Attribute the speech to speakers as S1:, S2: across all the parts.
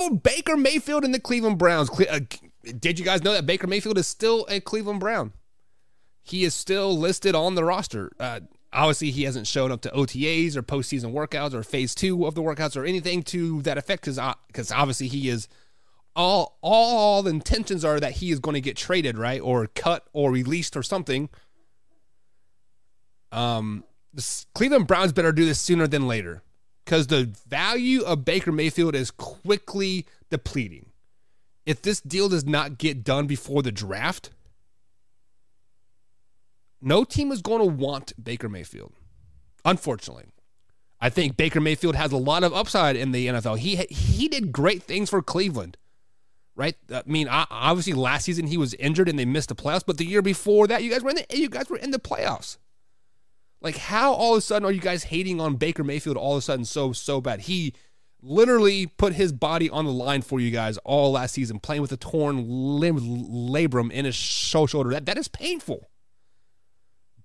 S1: Baker Mayfield and the Cleveland Browns. Did you guys know that Baker Mayfield is still a Cleveland Brown? He is still listed on the roster. Obviously, he hasn't shown up to OTAs or postseason workouts or phase 2 of the workouts or anything to that effect because obviously he is all the intentions are that he is going to get traded, right, or cut or released or something. The Cleveland Browns better do this sooner than later because the value of Baker Mayfield is quickly depleting. If this deal does not get done before the draft, no team is going to want Baker Mayfield, unfortunately. I think Baker Mayfield has a lot of upside in the NFL. He did great things for Cleveland, right? I mean, obviously last season he was injured and they missed the playoffs, but the year before that, you guys were in the playoffs. Like, how all of a sudden are you guys hating on Baker Mayfield all of a sudden so bad? He literally put his body on the line for you guys all last season, playing with a torn labrum in his shoulder. That is painful.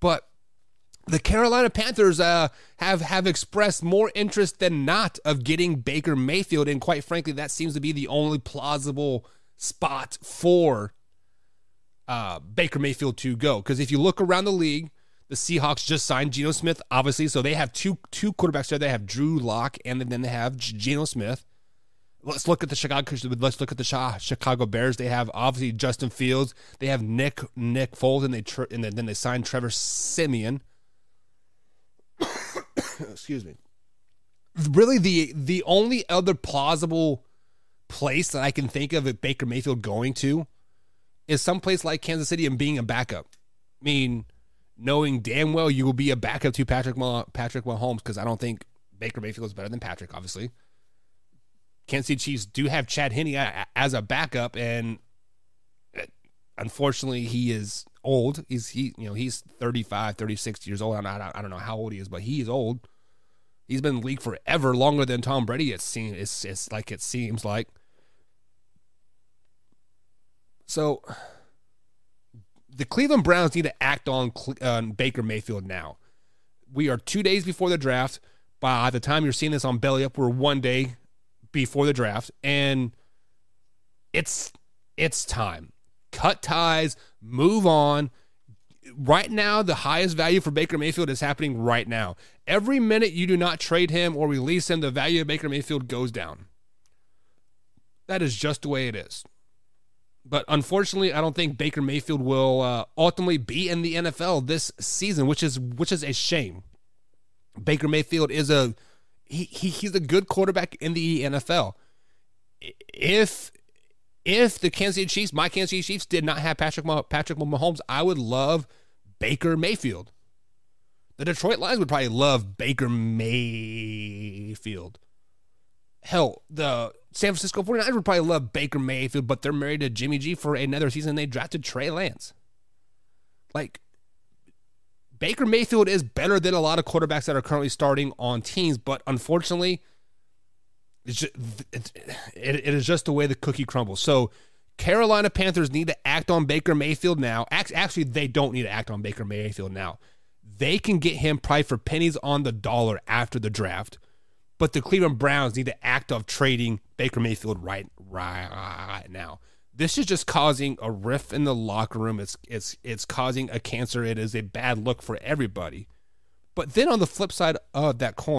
S1: But the Carolina Panthers have expressed more interest than not of getting Baker Mayfield, and quite frankly, that seems to be the only plausible spot for Baker Mayfield to go. Because if you look around the league, the Seahawks just signed Geno Smith, obviously, so they have two quarterbacks there. They have Drew Lock, and then they have Geno Smith. Let's look at the Chicago Bears. They have obviously Justin Fields. They have Nick Foles, and then they signed Trevor Siemian. Excuse me. Really, the only other plausible place that I can think of Baker Mayfield going to is someplace like Kansas City and being a backup. I mean, knowing damn well you will be a backup to Patrick Mahomes, because I don't think Baker Mayfield is better than Patrick, obviously. Kansas City Chiefs do have Chad Henne as a backup, and unfortunately he is old. He's 35, 36 years old. I don't know how old he is, but he is old. He's been in the league forever, longer than Tom Brady. It seems like. So the Cleveland Browns need to act on Baker Mayfield now. We are 2 days before the draft. By the time you're seeing this on Belly Up, we're 1 day before the draft, and it's time. Cut ties, move on. Right now, the highest value for Baker Mayfield is happening right now. Every minute you do not trade him or release him, the value of Baker Mayfield goes down. That is just the way it is. But unfortunately, I don't think Baker Mayfield will ultimately be in the NFL this season, which is a shame. Baker Mayfield is he's a good quarterback in the NFL. If the Kansas City Chiefs, my Kansas City Chiefs, did not have Patrick Mahomes, I would love Baker Mayfield. The Detroit Lions would probably love Baker Mayfield. Hell, the San Francisco 49ers would probably love Baker Mayfield, but they're married to Jimmy G for another season, and they drafted Trey Lance. Like, Baker Mayfield is better than a lot of quarterbacks that are currently starting on teams, but unfortunately, it is just the way the cookie crumbles. So Carolina Panthers need to act on Baker Mayfield now. Actually, they don't need to act on Baker Mayfield now. They can get him probably for pennies on the dollar after the draft, but the Cleveland Browns need to act of trading Baker Mayfield right now. This is just causing a rift in the locker room. It's causing a cancer. It is a bad look for everybody. But then on the flip side of that coin,